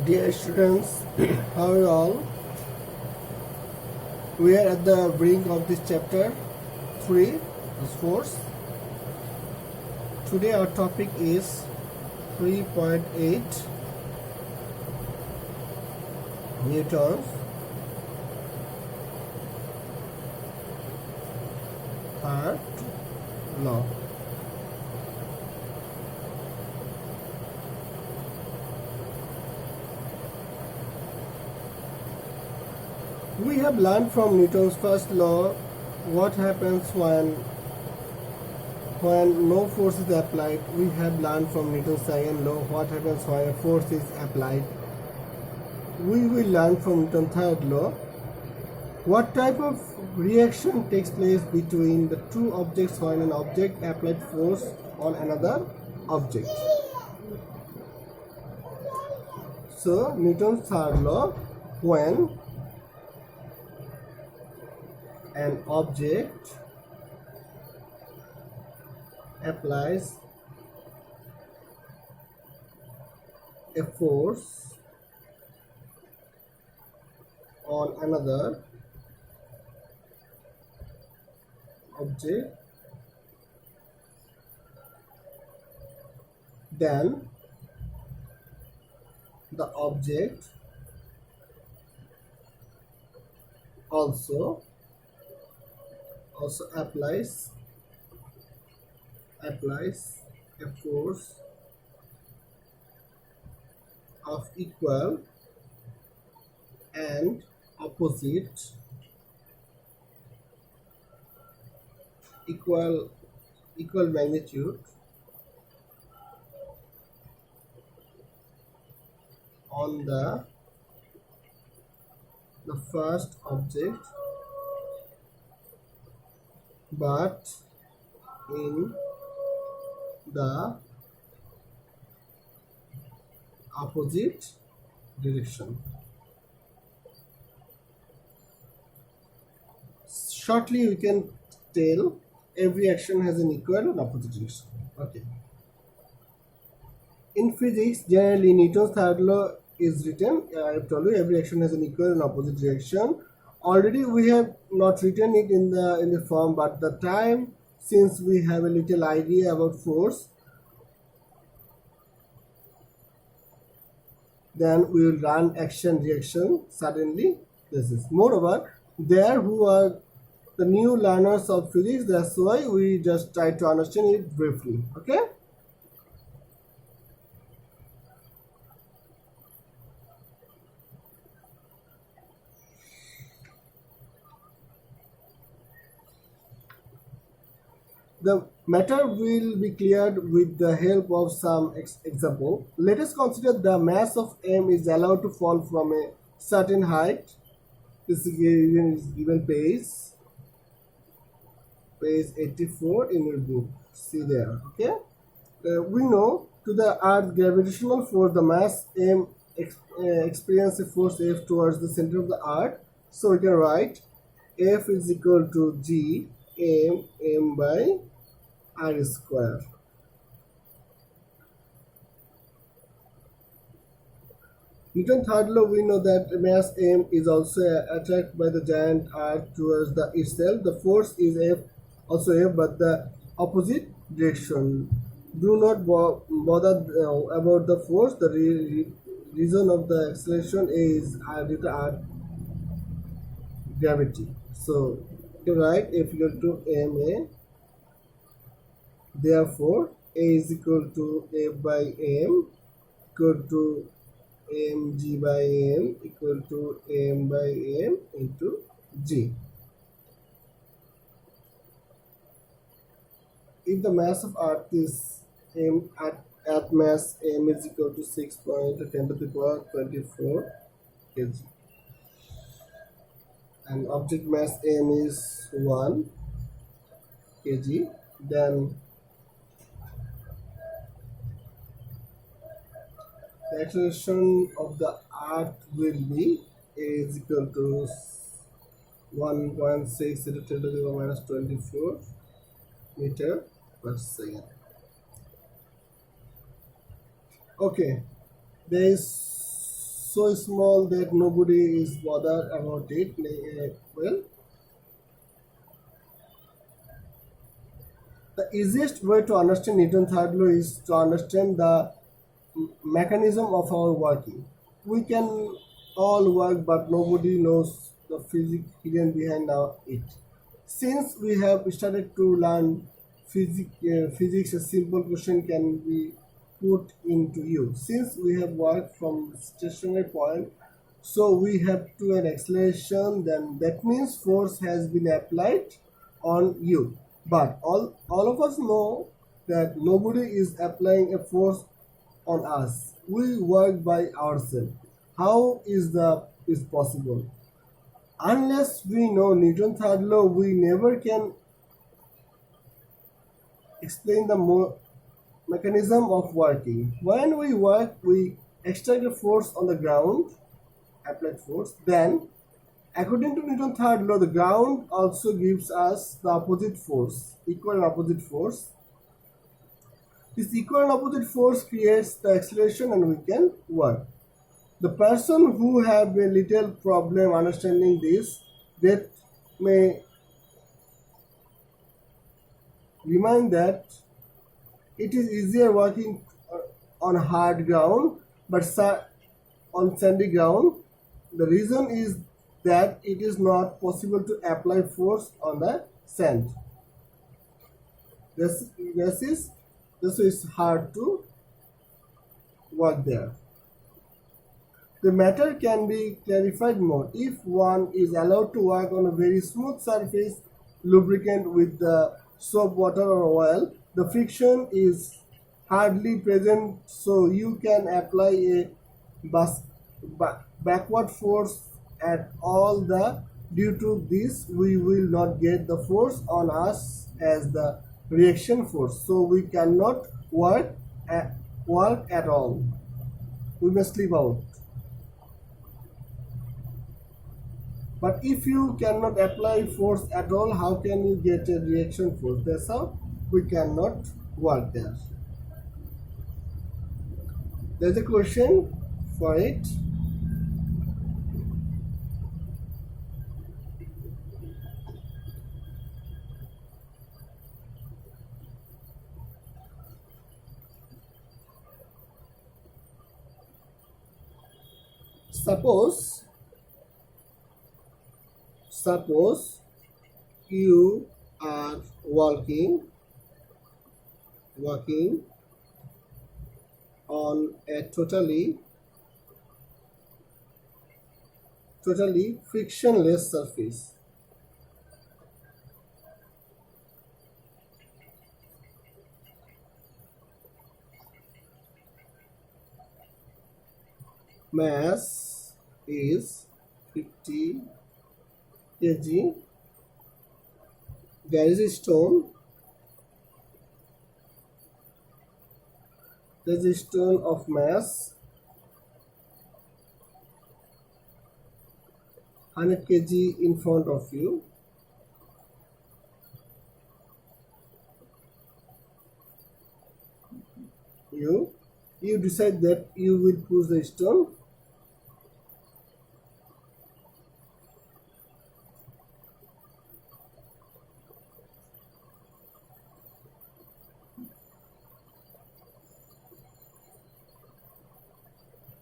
Dear students, how are you all? We are at the brink of this chapter 3, the force. Today our topic is 3.8 Newton's third law. We have learned from Newton's first law what happens when no force is applied. We have learned from Newton's second law what happens when a force is applied. We will learn from Newton's third law what type of reaction takes place between the two objects when an object applied force on another object. So Newton's third law, when an object applies a force on another object, then the object also applies a force of equal and opposite equal magnitude on the first object, but in the opposite direction. Shortly, we can tell every action has an equal and opposite direction. Okay. In physics, generally Newton's third law is written. I have told you every action has an equal and opposite direction. Already we have not written it in the form, but the time, since we have a little idea about force, then we will run action reaction suddenly. This is moreover there who are the new learners of physics, that's why we just try to understand it briefly. Okay. The matter will be cleared with the help of some example. Let us consider the mass of M is allowed to fall from a certain height. This is given page 84 in your book. See there. Okay. We know to the Earth gravitational force, the mass M experience a force F towards the center of the Earth. So we can write F is equal to G M by R square. Newton's third law, we know that mass M is also attracted by the giant Earth towards the itself. The force is F, also F, but the opposite direction. Do not bother about the force. The reason of the acceleration is due to Earth gravity. So you write F equal to ma. Therefore, A is equal to F by M equal to mg by m equal to m by m into g. If the mass of Earth is m at mass m is equal to 6.10 to the power 24 kg, and object mass m is 1 kg, then the acceleration of the Earth will be A is equal to 1.6 into 10 to the power minus 24 meter per second. Okay, there is so small that nobody is bothered about it. Well, the easiest way to understand Newton's third law is to understand the mechanism of our working. We can all work, but nobody knows the physics hidden behind it. Since we have started to learn physics, a simple question can be put into you. Since we have worked from stationary point, so we have to an acceleration, then that means force has been applied on you. But all of us know that nobody is applying a force on us. We work by ourselves. How is possible? Unless we know Newton's third law, we never can explain the mechanism of working. When we work, we extract a force on the ground, applied force. Then, according to Newton's third law, the ground also gives us the opposite force, equal and opposite force. This equal and opposite force creates the acceleration and we can work. The person who have a little problem understanding this, that may remind that it is easier working on hard ground, but on sandy ground. The reason is that it is not possible to apply force on the sand. This, this is this is hard to work there. The matter can be clarified more if one is allowed to work on a very smooth surface, lubricant with the soap, water, or oil. The friction is hardly present, so you can apply a backward force at all. The due to this, we will not get the force on us as the reaction force, so we cannot work at all. We must leave out. But if you cannot apply force at all, how can you get a reaction force? That's how we cannot work there. There's a question for it. Suppose suppose you are working on a totally frictionless surface. Mass is 50 kg. There is a stone. There is a stone of mass 100 kg in front of you. You decide that you will push the stone.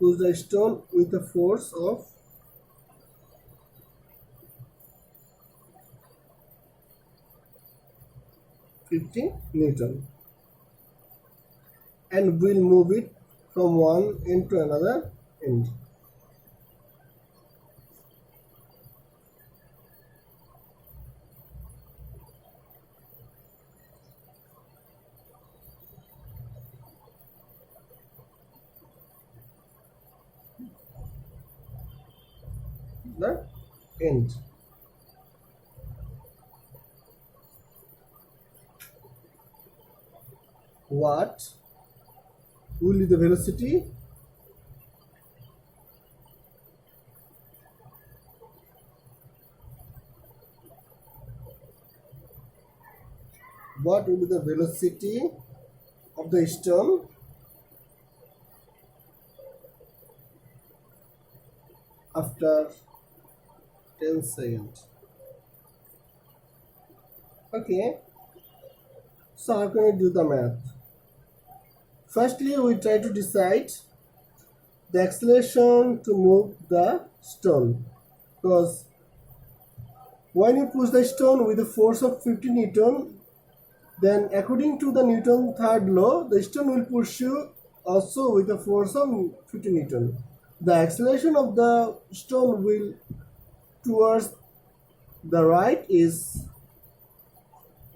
Push the stone with a force of 50 Newton, and will move it from one end to another end. The end. What will be the velocity? What will be the velocity of the stone after 10 seconds. Okay, so how can we do the math? Firstly, we try to decide the acceleration to move the stone, because when you push the stone with a force of 50 Newton, then according to the Newton third law, the stone will push you also with a force of 50 Newton. The acceleration of the stone will towards the right is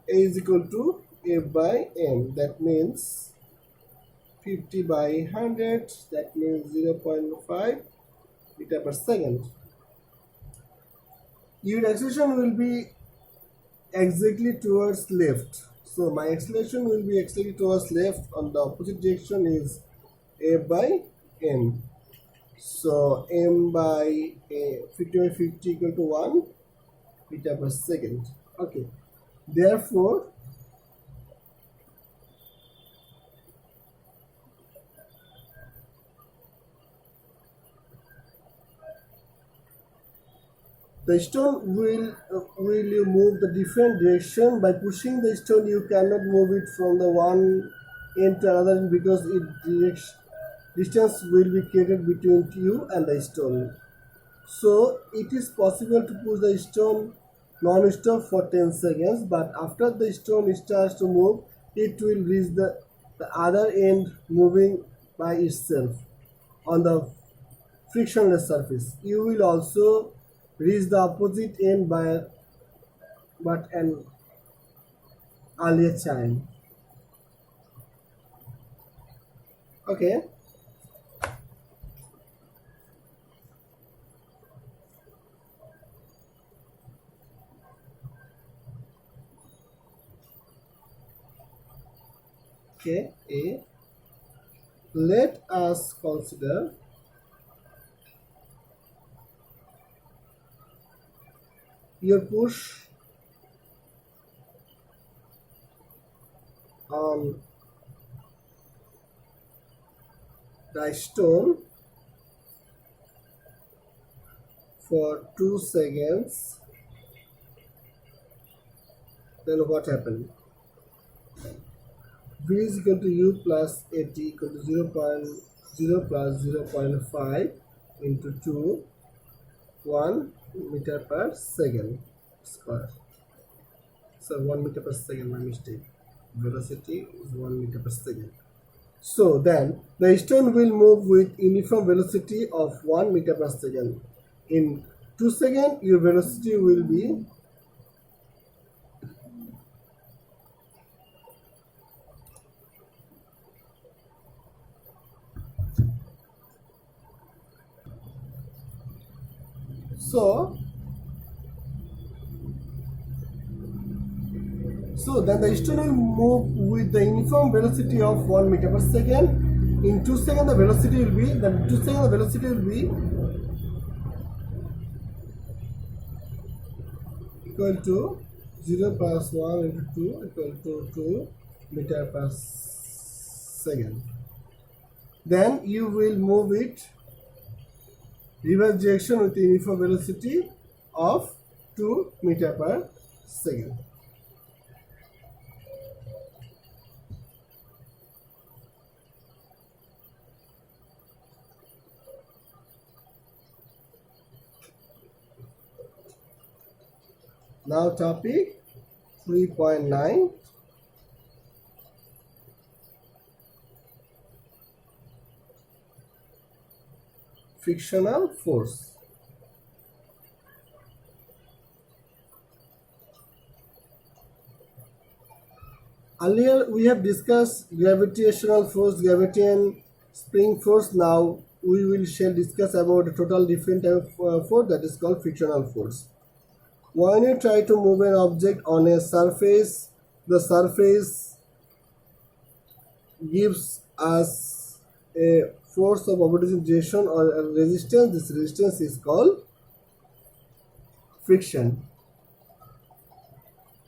A is equal to F by M. That means 50 by 100, that means 0.5 meter per second. Your acceleration will be exactly towards left. So my acceleration will be exactly towards left, on the opposite direction is F by M. So M by 50 by 50 equal to 1 meter per second. Okay. Therefore, the stone will you move the different direction. By pushing the stone, you cannot move it from the one end to another, because distance will be created between you and the stone. So it is possible to push the stone non-stop for 10 seconds, but after the stone starts to move, it will reach the other end moving by itself on the frictionless surface. You will also reach the opposite end by but an earlier time. Okay. Okay. A. Let us consider your push on the stone for 2 seconds. Then what happened? V is equal to U plus AT equal to 0.0 plus 0.5 into 2, 1 meter per second square. So 1 meter per second, my mistake. Velocity is 1 meter per second. So then the stone will move with uniform velocity of 1 meter per second. In 2 seconds, your velocity will be so then the stone will move with the uniform velocity of 1 meter per second. In 2 seconds, the velocity will be equal to 0 plus 1 into 2 equal to 2 meter per second. Then you will move it reverse direction with the uniform velocity of 2 meter per second. Now topic 3.9, frictional force. Earlier we have discussed gravitational force, gravity spring force. Now we shall discuss about a total different type of force, that is called frictional force. When you try to move an object on a surface, the surface gives us a force of opposite or a resistance. This resistance is called friction.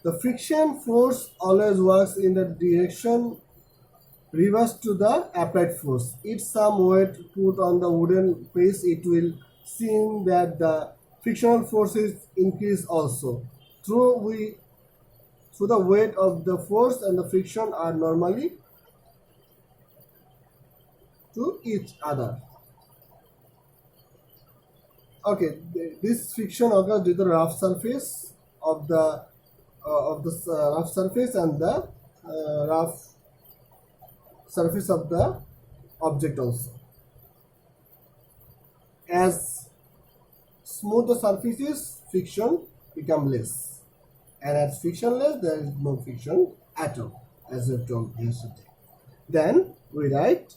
The friction force always works in the direction reverse to the applied force. If some weight put on the wooden piece, it will seen that the frictional forces increase also. Through we through the weight of the force and the friction are normally to each other. Okay, this friction occurs with the rough surface of the rough surface and the rough surface of the object also. As smooth the surface is, friction become less, and as frictionless, there is no friction at all, as we told yesterday. Then we write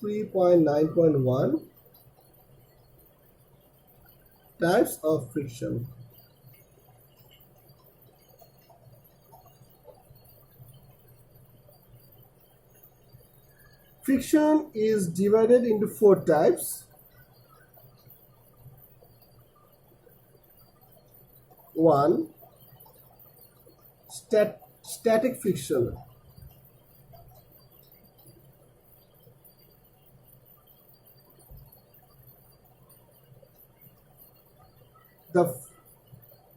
3.9.1 types of friction. Friction is divided into four types. One, static friction. The,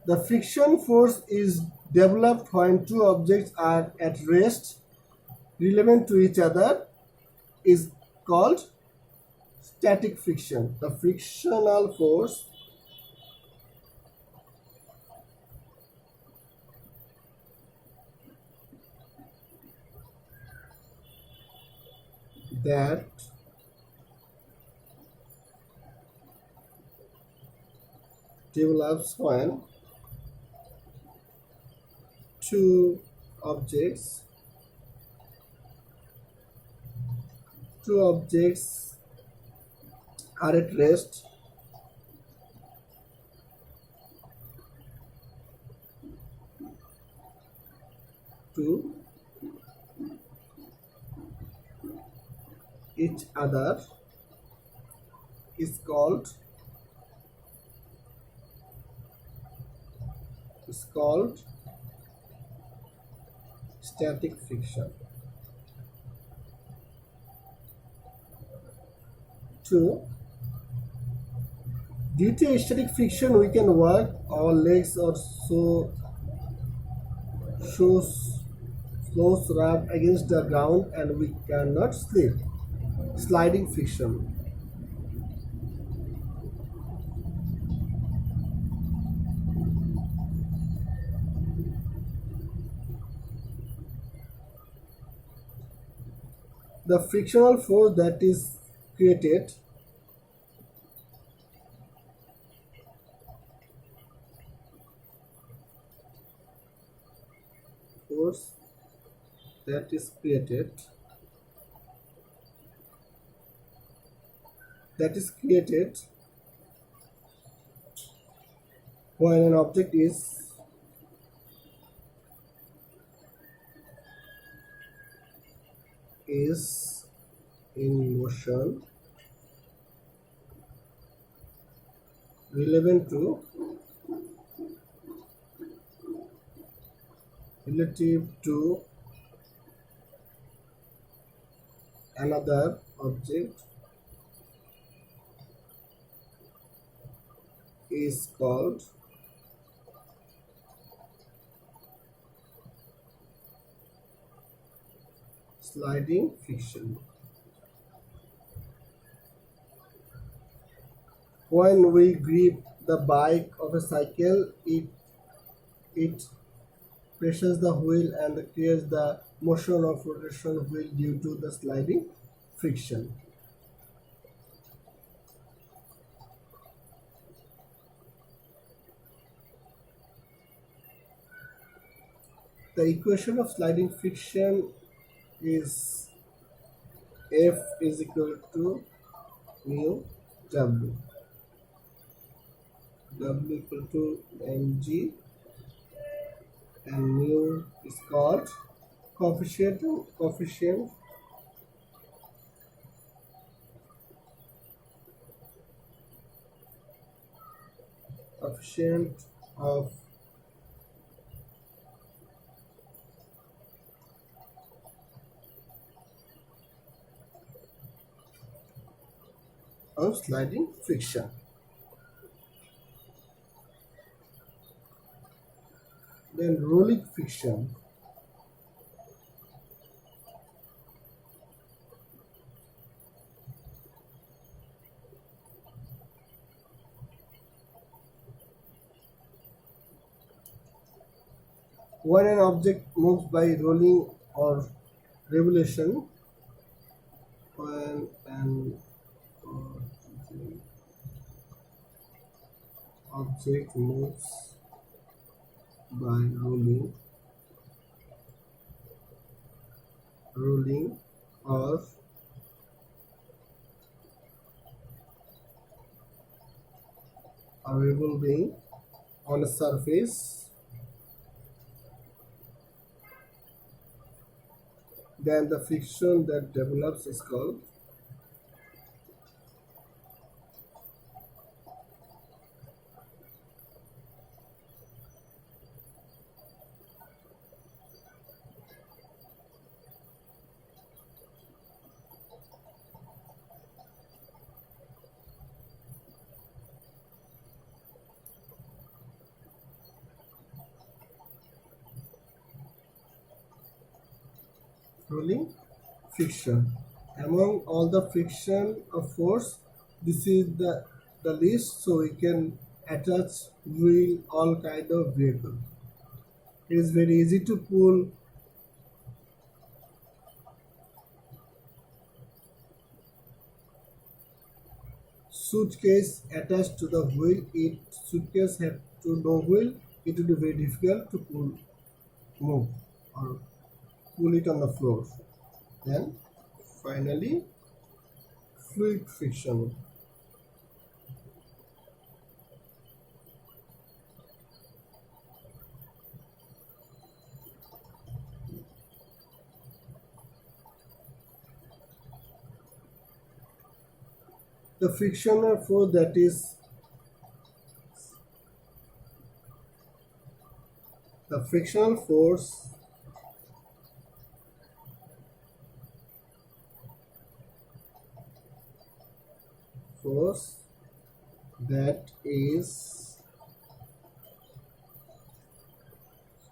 the friction force is developed when two objects are at rest relevant to each other is called static friction. The frictional force that develops when two objects two objects are at rest to each other is called static friction. Two, due to static friction, we can work our legs or shoes close rubbed against the ground and we cannot slip. Sliding friction. The frictional force that is created force that is created when an object is in motion relevant to relative to another object is called sliding friction. When we grip the bike of a cycle, it presses the wheel and creates the motion of rotation wheel due to the sliding friction. The equation of sliding friction is F is equal to mu W. W equal to mg and mu is called coefficient of of sliding friction. Then rolling friction. When an object moves by rolling or revolution, when an object moves by rolling or revolving on a surface, then the friction that develops is called rolling friction. Among all the friction of force, this is the least, so we can attach wheel all kind of vehicle. It is very easy to pull suitcase attached to the wheel. It suitcase have to no wheel, it will be very difficult to move or pull it on the floor. Then finally fluid friction. The frictional force that is the frictional force that is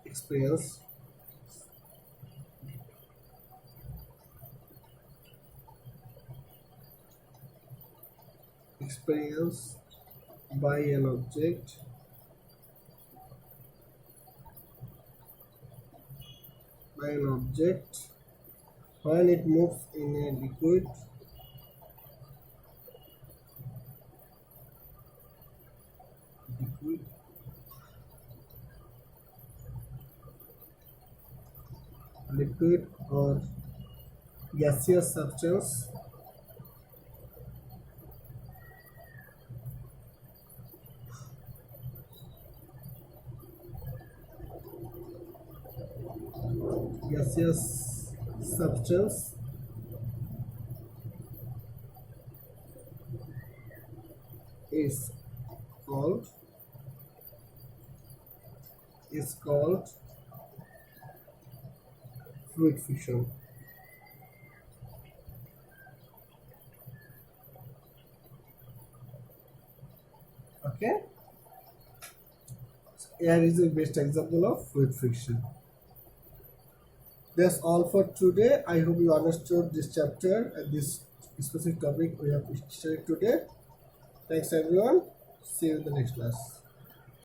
experienced by an object when it moves in a liquid or gaseous substance. Gaseous substance is called fluid friction. Okay, air is the best example of fluid friction. That's all for today. I hope you understood this chapter and this specific topic we have studied today. Thanks everyone. See you in the next class.